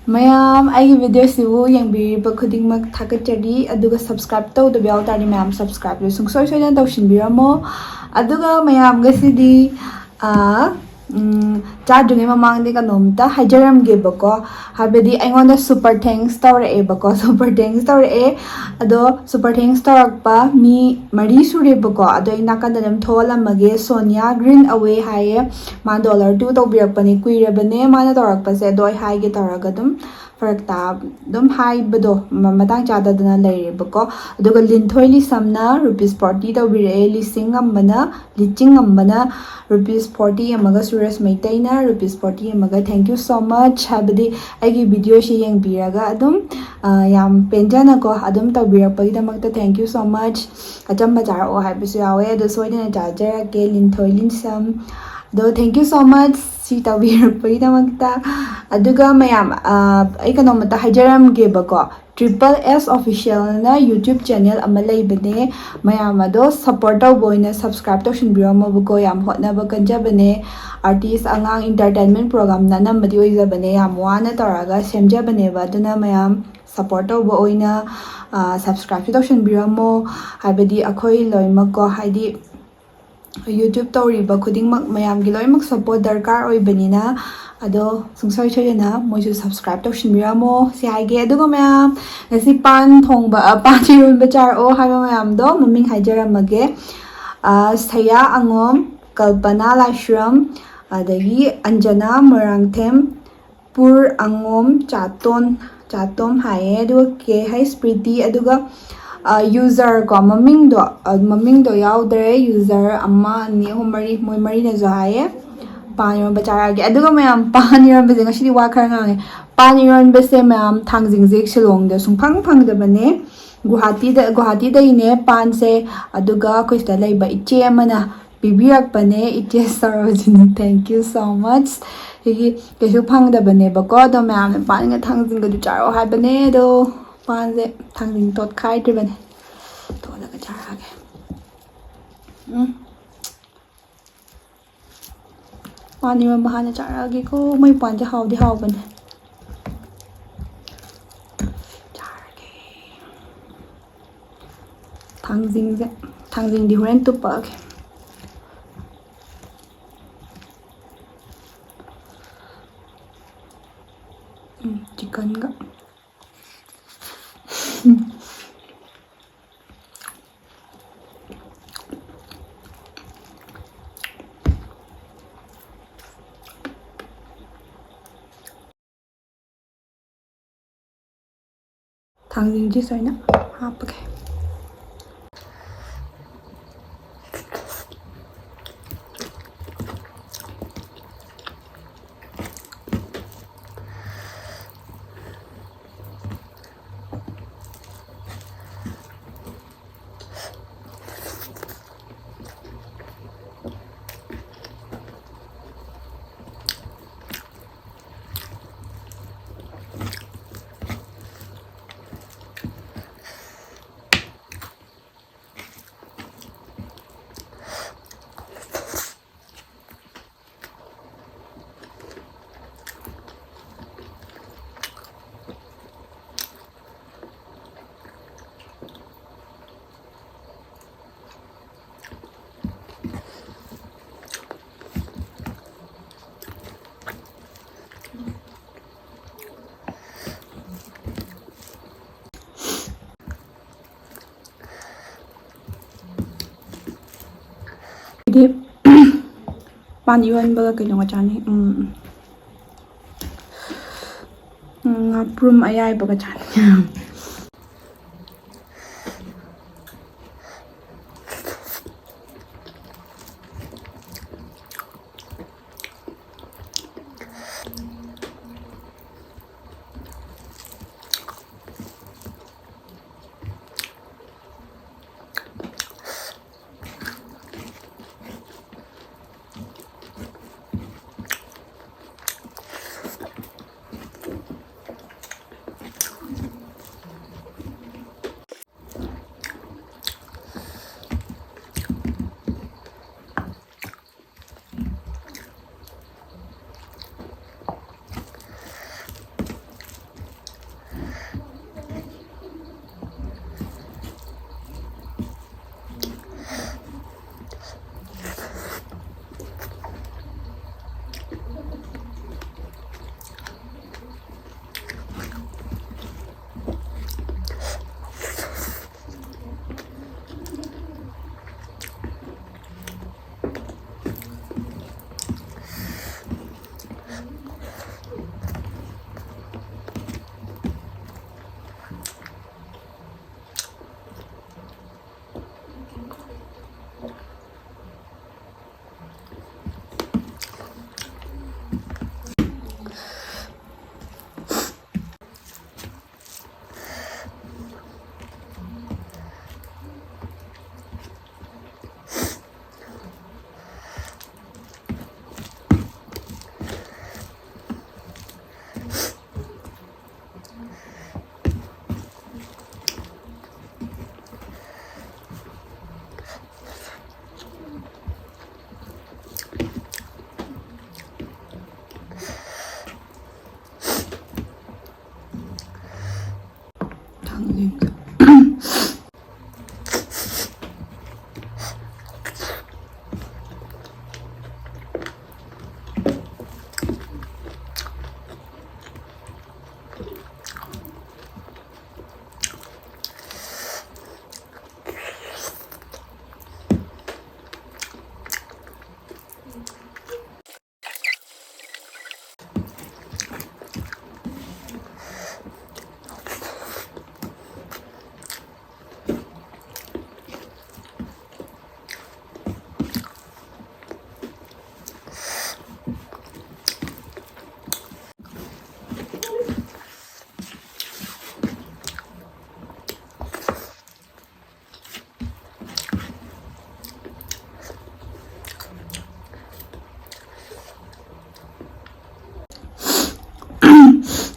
Mayam, I video sibu yang biriba khudingmak thakachari aduga subscribe tawdaba yawtari mayam subscribe lo sungsoi soina tawshinbiramo aduga mayam gasidi chadungi mamangdi kanomta hajaramgebako habedi aingonda super thanks tawraebako super thanks tawrae ado super thanks tawrakpa mi mari surebako ado inakanda dam tholamage Sonia green away haye ma $2 tawbirakpani kuirabane mana tawrakpase ado haige tawraga dum farakta dum haibado matang chadadana leirebako aduga linthoi lisamna ₹40 tawbirae lising ambana liching ambana ₹40 amaga Suresh Maitaina ₹40 amaga thank you so much habadi aigi video shi yengbiraga adum yam penjana ko adum tawbirakpagidamakta thank you so much achamba jarao haibisu yawe ado soidana jajarake linthoi linsam do thank you so much si tawbirakpagidamakta aduga mayam ai kanomata hajaramgebako Triple S official na YouTube channel ama leibane mayam ado support tawboina subscribe tawshinbiramo buko yam hotnaba kanjabane artist angang entertainment program na namadi oizabane yam wana taraga semjabane ba duna mayam support tawbo oina subscribe tawshinbiramo habadi akhoi loimako haidi YouTube tawriba khudingmak mayamgi loimak support darkar oibanina ado sungsoi choyana moju subscribe tawshinbiramo si haige aduga mayam ngasi pan thongba pan chirunba char o haiba mayam do maming haijaramage saya angom kalpana lashram adagi anjana morangthem pur angom chatom haye aduga ke hai spriti aduga user ko maming do yaudre user amma ni homari moi mari na zo haye Paniron bachara ge aduga mayam paniron bese ngashidi wa khar ngange paniron bese mayam thangjing jek shilong de sungphang phang de bane Guwahati da ine pan se aduga koista leiba iche amana bibirak bane iche sarojini thank you so much higi kesu phang da bane bako do mayam pan nga thangjing ga du charo ha bane do pan se thangjing tot khai de bane to la ga chara ge Pani ma bahana charage ko mai pan ja haw bane charage thangjing di horen tupa ke chicken ga thangjing ji soina hapake pan eronbaga kaino nga chani ngaprum ayai baga chani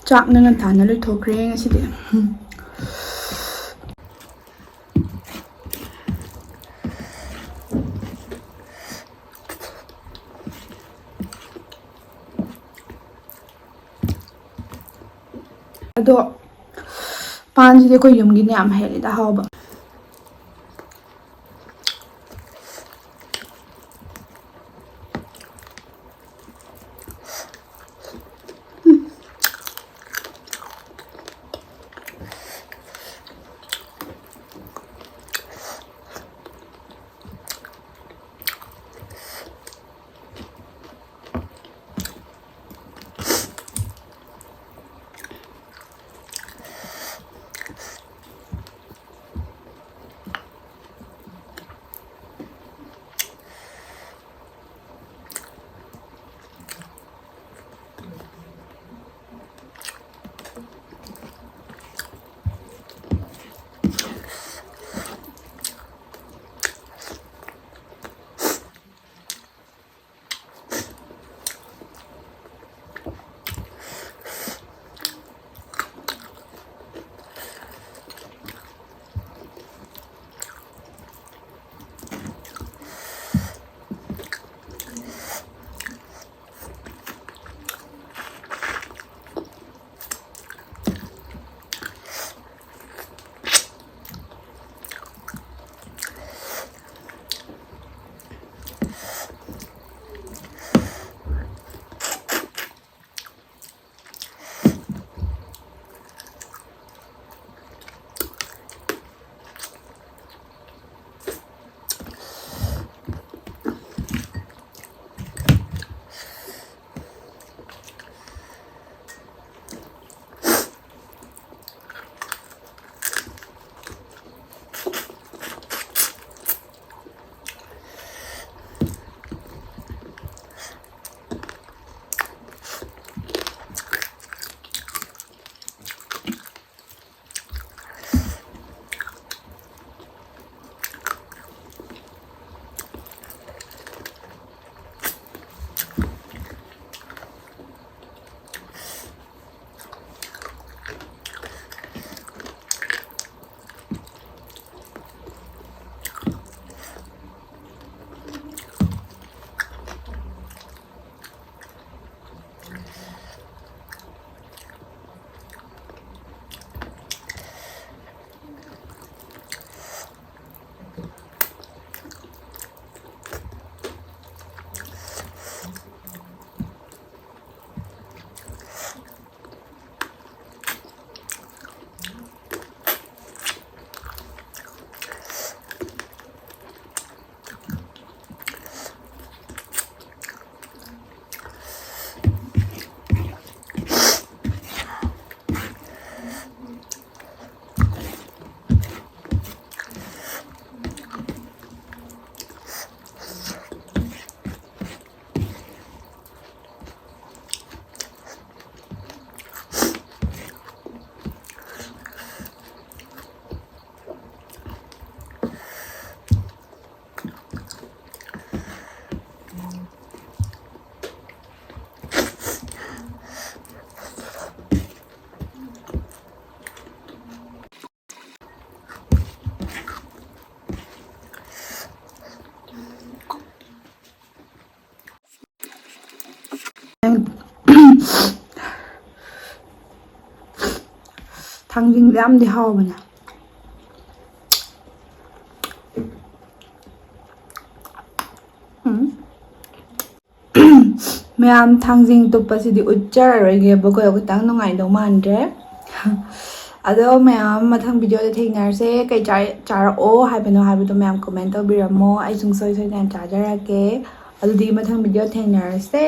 ꯆꯥꯛꯅ ꯉꯟꯇꯥꯅ ꯂꯣꯏꯊꯣꯛꯈ꯭ꯔꯦ ꯉꯁꯤꯗꯤ ꯑꯗꯣ ꯄꯥꯟꯁꯤꯗꯤ ꯑꯩꯈꯣꯏ ꯌꯨꯝꯒꯤꯅ ꯌꯥꯝ ꯍꯦꯜꯂꯤꯗ ꯍꯥꯎꯕ ꯊꯥꯡꯖꯤꯡ ꯌꯥꯝꯗꯤ ꯍꯥꯎꯕꯅꯦ ꯃꯌꯥꯝ ꯊꯥꯡꯖꯤꯡ ꯇꯨꯞꯄꯁꯤꯗꯤ ꯎꯠꯆꯔꯔꯣꯏꯒꯦꯕꯀꯣ ꯈꯤꯇꯪ ꯅꯨꯡꯉꯥꯏꯗꯧ ꯃꯥꯟꯗ꯭ꯔꯦ ꯑꯗꯣ ꯃꯌꯥꯝ ꯃꯊꯪ ꯚꯤꯗꯤꯑꯣꯗ ꯊꯦꯡꯅꯔꯁꯦ ꯀꯩ ꯆꯥꯔꯛꯑꯣ ꯍꯥꯏꯕꯅꯣ ꯍꯥꯏꯕꯗꯣ ꯃꯌꯥꯝ ꯀꯣꯃꯦꯟ ꯇꯧꯕꯤꯔꯝꯃꯣ ꯑꯩ ꯁꯨꯡꯁꯣꯏ ꯁꯣꯏꯗꯅ ꯆꯥꯖꯔꯛꯀꯦ ꯑꯗꯨꯗꯤ ꯃꯊꯪ ꯚꯤꯗꯤꯑꯣ ꯊꯦꯡꯅꯔꯁꯦ